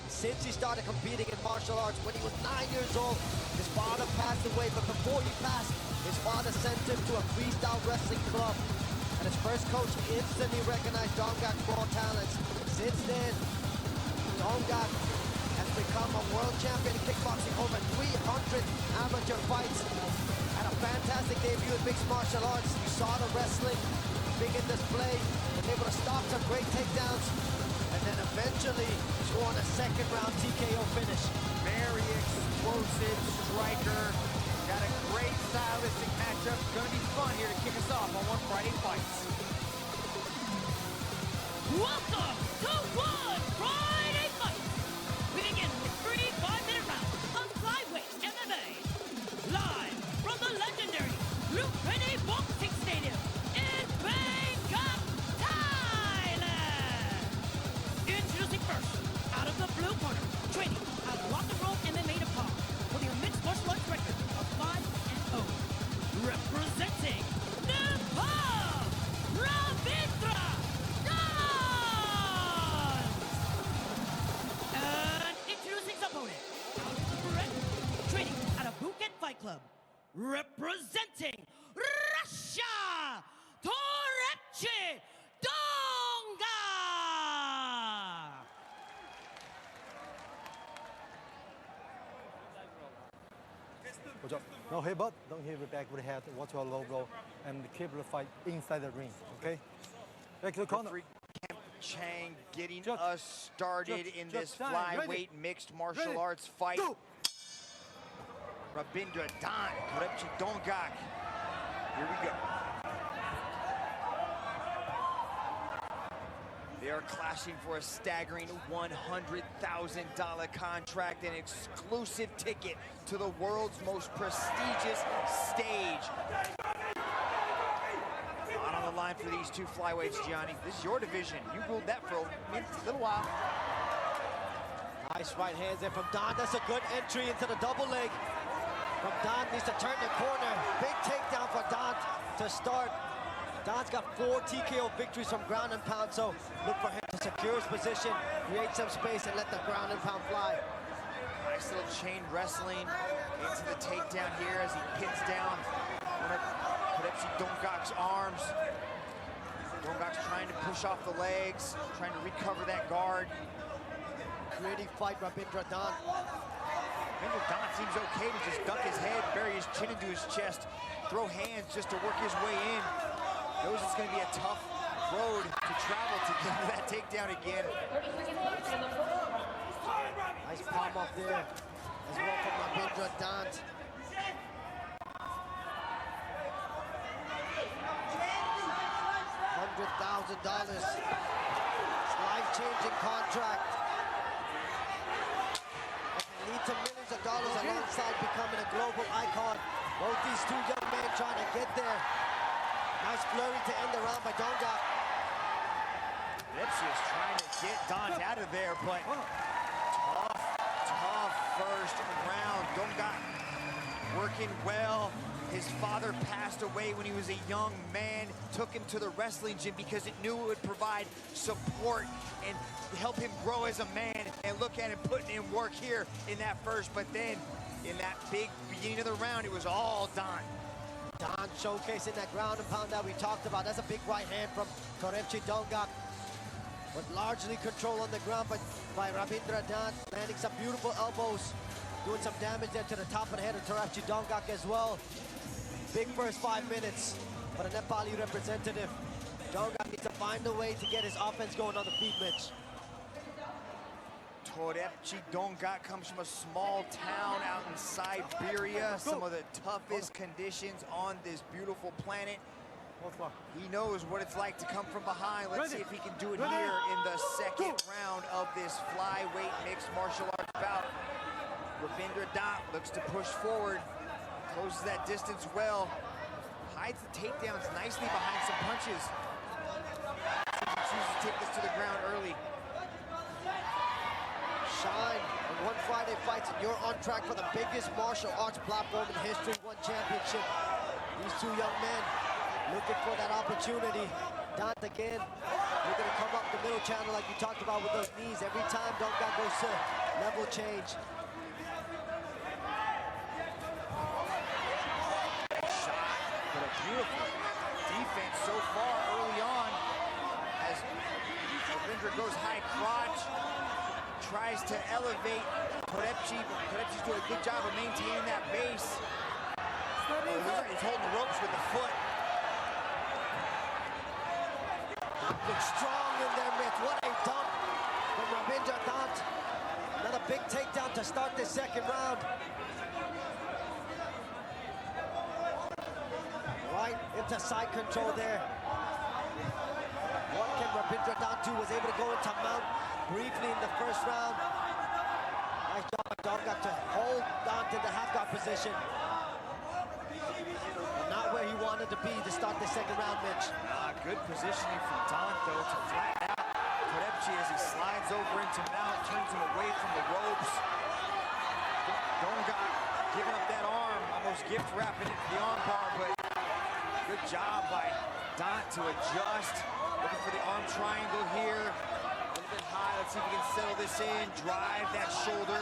since he started competing in martial arts when he was 9 years old. His father passed away, but before he passed, his father sent him to a freestyle wrestling club. And his first coach instantly recognized Dongak's raw talents. Since then, Dongak has become a world champion in kickboxing, over 300 amateur fights. Had a fantastic debut in mixed martial arts. You saw the wrestling, big in display, was able to stop some great takedowns, and then eventually scored a second round TKO finish. Very explosive striker. Got a great stylistic matchup. Gonna be fun here to kick us off on One Friday Fights. Welcome to One Friday Fights. We begin with 3 5-minute rounds of flyweight MMA. Live from the legendary Lumpini Boxing Stadium in Bangkok, Thailand. Introducing first, out of the blue corner, training at Rock and Roll MMA Nepal with your mixed martial arts record of 5-0. Representing Nepal, Rabindra Dhant. And introducing his opponent, out of the red, training at a Phuket Fight Club, representing Russia, Third Dongak. Good job. No headbutt, don't hit the back with the head, watch your low blow, and keep the fight inside the ring, okay? Back to the corner. Kemp Chang getting Just- us started in this time, flyweight ready. mixed martial Ready. arts fight. Go. Rabindra Dhant, Third Dongak. Here we go. They are clashing for a staggering $100,000 contract, an exclusive ticket to the world's most prestigious stage. A lot on the line for these two flyweights, Gianni. This is your division. You ruled that for a little while. Nice right hands there from Dhant. That's a good entry into the double leg. From Dhant, needs to turn the corner. Big takedown for Dhant to start. Dhant's got 4 TKO victories from ground and pound, so look for him to secure his position, create some space, and let the ground and pound fly. Nice little chain wrestling into the takedown here as he pins down one of Dongak's arms. Dongak's trying to push off the legs, trying to recover that guard. Gritty fight, Rabindra Dhant. Rabindra Dhant seems okay to just duck his head, bury his chin into his chest, throw hands just to work his way in. Knows it's going to be a tough road to travel to get to that takedown again. Nice palm up there as well from Rabindra Dhant. $100,000. It's life-changing contract. It can lead to millions of dollars alongside becoming a global icon. Both these two young men trying to get there. Nice flurry to end the round by Dongak. Lipsy is trying to get Dhant out of there, but tough first round. Dongak working well. His father passed away when he was a young man, took him to the wrestling gym because it knew it would provide support and help him grow as a man. And look at him putting in work here in that first, but then in that big beginning of the round, it was all Dhant. Dhant showcasing that ground and pound that we talked about. That's a big right hand from Third Dongak. But largely control on the ground by Rabindra Dhant, landing some beautiful elbows, doing some damage there to the top of the head of Third Dongak as well. Big first 5 minutes for the Nepali representative. Dongak needs to find a way to get his offense going on the feet, Mitch. Third Dongak comes from a small town out in Siberia, some of the toughest conditions on this beautiful planet. He knows what it's like to come from behind. Let's see if he can do it here in the second round of this flyweight mixed martial arts bout. Rabindra Dhant looks to push forward, closes that distance well, hides the takedowns nicely behind some punches. He chooses to take this to the ground early. Shine on One Friday Fights, and you're on track for the biggest martial arts platform in history, one championship. These two young men looking for that opportunity. Dhant again You're going to come up the middle channel like you talked about with those knees. Every time Dongak goes to level change. Shot, but a beautiful defense so far early on as Rabindra goes high crotch, tries to elevate Terepchi, but Terepchi's doing a good job of maintaining that base. He's holding the ropes with the foot. Looks strong in there, Mitch. What a dump from Rabindra Dhant. Another big takedown to start this second round. Right into side control there. What can Rabindra Dhant do? Was able to go into mount briefly in the first round. Nice job by Dongak to hold Dhant in the half-guard position. Not where he wanted to be to start the second round, Mitch. Good positioning from Dhant, though, to flatten out Terepchi as he slides over into mount, turns him away from the ropes. Dongak giving up that arm, almost gift wrapping it to the arm bar, but good job by Dhant to adjust. Looking for the arm triangle here. A little bit high. Let's see if he can settle this in. Drive that shoulder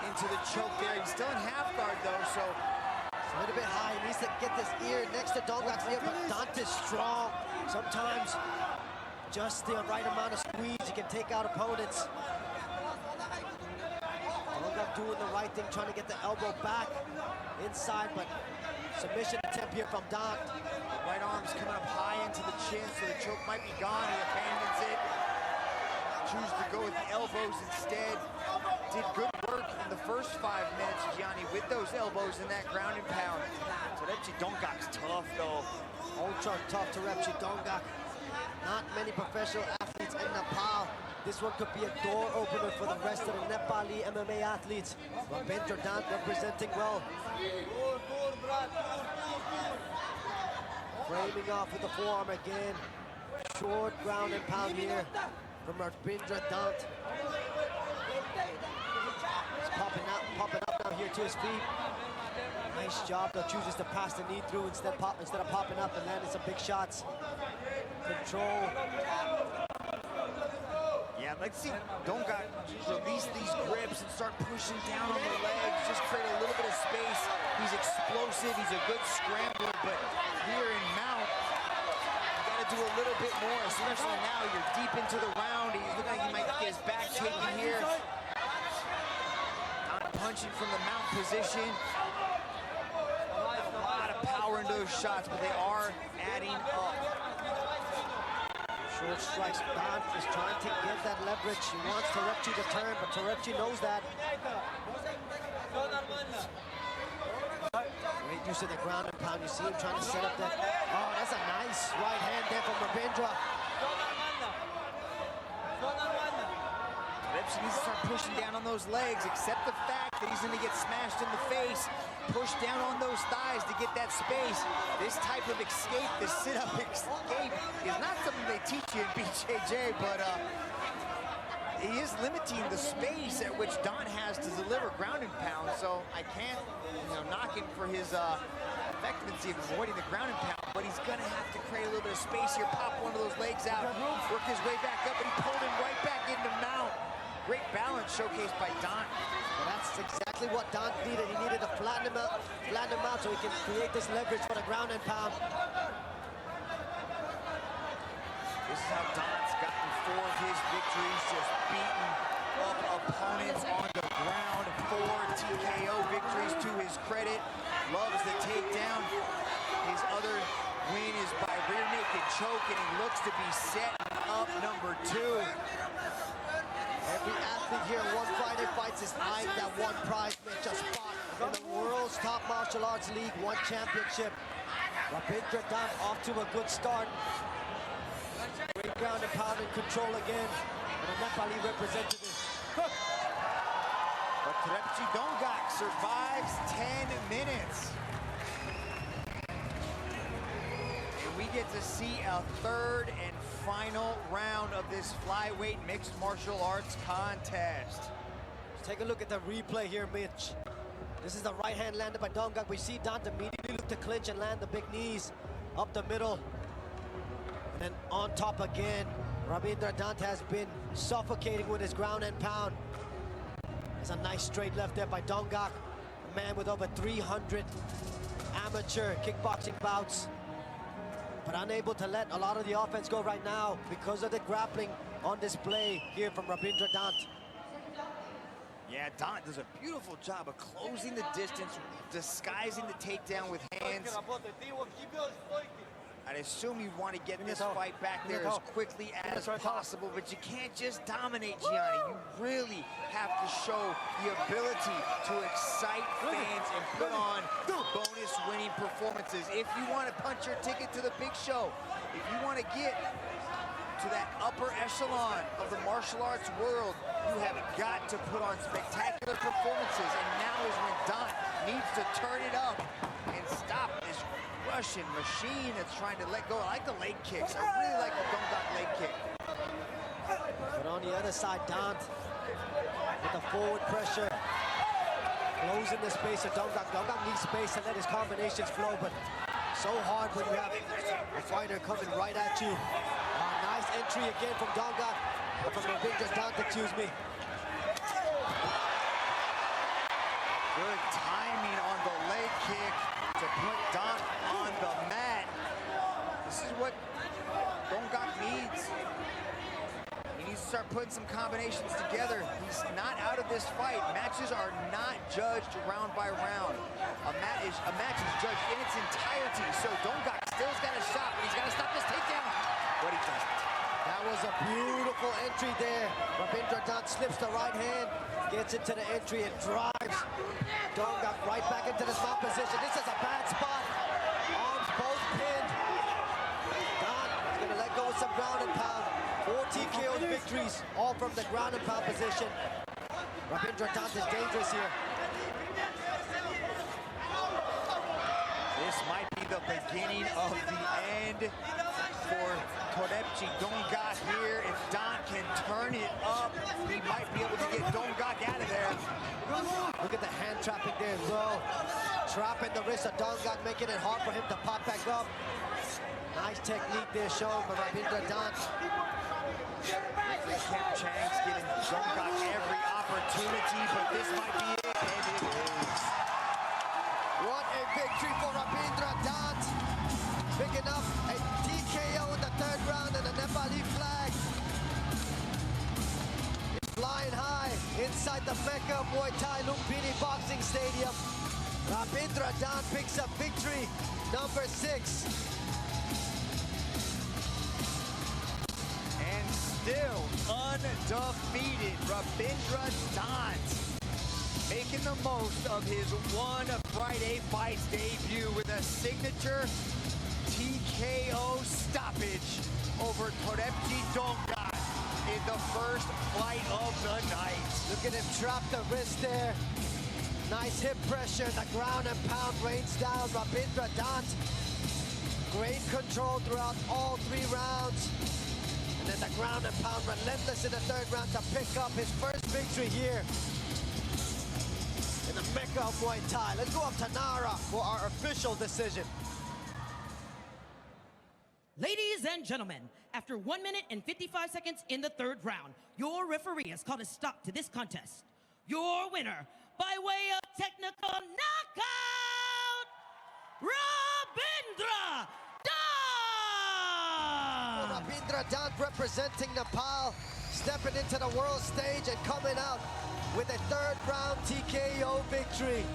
into the choke there. He's still in half guard, though, so a little bit high. He needs to get this ear next to Dongak's ear, but Dhant is strong. Sometimes just the right amount of squeeze, you can take out opponents. Dongak doing the right thing, trying to get the elbow back inside, but submission attempt here from Dhant. The right arm's coming up high into the chin, so the choke might be gone. He abandons it. Chooses to go with the elbows instead. Did good work in the first 5 minutes, Gianni, with those elbows in that ground and pound. Terepchi Dongak's tough, though. Ultra tough Terepchi Dongak. Not many professional athletes in Nepal. This one could be a door opener for the rest of the Nepali MMA athletes. Rabindra Dhant representing well. Framing off with the forearm again. Short ground and pound here from Rabindra Dhant. He's popping up now here to his feet. Nice job, though, chooses to pass the knee through instead of popping up and landing some big shots. Control. Yeah, let's see Dongak release these grips and start pushing down on the legs, just create a little bit of space. He's explosive, he's a good scrambler, but here in mount, you gotta do a little bit more, especially now you're deep into the round. He's looking like he might get his back taken here. Not punching from the mount position. A lot of power in those shots, but they are adding up. Short strikes. Dhant is trying to get that leverage. He wants Terepchi to turn, but Terepchi knows that. Great use of the ground and pound. You see him trying to set up that. Oh, that's a nice right hand there from Rabindra. Terepchi needs to start pushing down on those legs, accept the fact that he's going to get smashed in the face. Push down on those thighs to get that space. This type of escape, this sit-up escape, is not something they teach you in BJJ, but he is limiting the space at which Dhant has to deliver ground and pound, so I can't knock him for his effectiveness of avoiding the ground and pound, but he's gonna have to create a little bit of space here, pop one of those legs out, work his way back up, and he pulled him right back into mount. Great balance showcased by Dhant. Well, that's exactly what Dhant needed. He needed to flatten him out so he can create this leverage for the ground and pound. This is how Dhant's gotten 4 of his victories, just beating up opponents on the ground. 4 TKO victories to his credit. Loves the takedown. His other win is by rear naked choke, and he looks to be setting up number 2. Every athlete here in One Friday Fights is eyeing that one prize, Mitch, a spot in the world's top martial arts league, one championship. Rabindra Dhant off to a good start. Great ground and pound and control again. And a Nepali representative. But Terepchi Dongak survives 10 minutes. And we get to see a third and final round of this flyweight mixed martial arts contest. Let's take a look at the replay here, Mitch. This is the right hand landed by Dongak. We see Dhant immediately look to clinch and land the big knees up the middle. And then on top again. Rabindra Dhant has been suffocating with his ground and pound. There's a nice straight left there by Dongak, a man with over 300 amateur kickboxing bouts, but unable to let a lot of the offense go right now because of the grappling on display here from Rabindra Dhant. Yeah, Dhant does a beautiful job of closing the distance, disguising the takedown with hands. I'd assume you want to get this fight back there as quickly as possible, but you can't just dominate, Gianni. You really have to show the ability to excite fans and put on bonus winning performances. If you want to punch your ticket to the big show, if you want to get to that upper echelon of the martial arts world, you have got to put on spectacular performances, and now is when Dhant needs to turn it up and stop this Russian machine that's trying to let go. I like the leg kicks. I really like the Dongak leg kick. But on the other side, Dhant with the forward pressure, closing the space of Dongak. Dongak needs space to let his combinations flow, but so hard when you have a fighter coming right at you. Nice entry again from Dongak, from Rabindra Dhant, excuse me. Good timing on the leg kick to put Dhant on the mat. This is what Dongak needs. He needs to start putting some combinations together. He's not out of this fight. Matches are not judged round by round. A match is judged in its entirety. So Dongak still's got a shot, but he's got to stop this takedown. But he doesn't. That was a beautiful entry there. Rabindra Dhant slips the right hand, gets into the entry and drives Dongak right back into the mount position. This is a bad spot. Arms both pinned. Dhant is going to let go with some ground and pound. 4 TKO victories, all from the ground and pound position. Rabindra Dhant is dangerous here. This might be the beginning of the end for Torebchi Dongak here. If Dhant can turn it up, he might be able to get Dongak out of there. Look at the hand trapping there as well. Trapping the wrist of Dongak, making it hard for him to pop back up. Nice technique there shown by Rabindra Dhant. Kim Chang's giving Dongak every opportunity, but this might be it, and it is. What a victory for Rabindra Dhant. Picking up a TKO in the 3rd round and a Nepali flag. It's flying high inside the Mecca of Muay Thai Lumpini Boxing Stadium. Rabindra Dhant picks up victory number 6. And still undefeated, Rabindra Dhant making the most of his one Friday Fights debut with a signature TKO stoppage over Torebchi Dongak in the first fight of the night. Look at him trap the wrist there. Nice hip pressure, the ground and pound rains down. Rabindra Dhant, great control throughout all 3 rounds. And then the ground and pound relentless in the 3rd round to pick up his first victory here in the Mecca of Muay Thai. Let's go up to Nara for our official decision. Ladies and gentlemen, after 1 minute and 55 seconds in the 3rd round, your referee has called a stop to this contest. Your winner, by way of technical knockout, Rabindra Dhant! Rabindra Dhant representing Nepal, stepping into the world stage and coming out with a 3rd round TKO victory.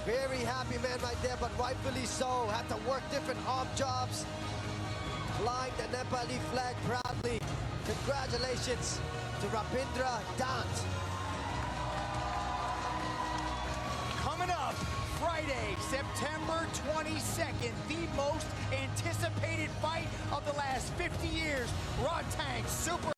Very happy man right there, but rightfully so. Had to work different arm jobs, flying the Nepali flag proudly. Congratulations to Rabindra Dhant. Coming up Friday, September 22nd, the most anticipated fight of the last 50 years. Raw Tank Super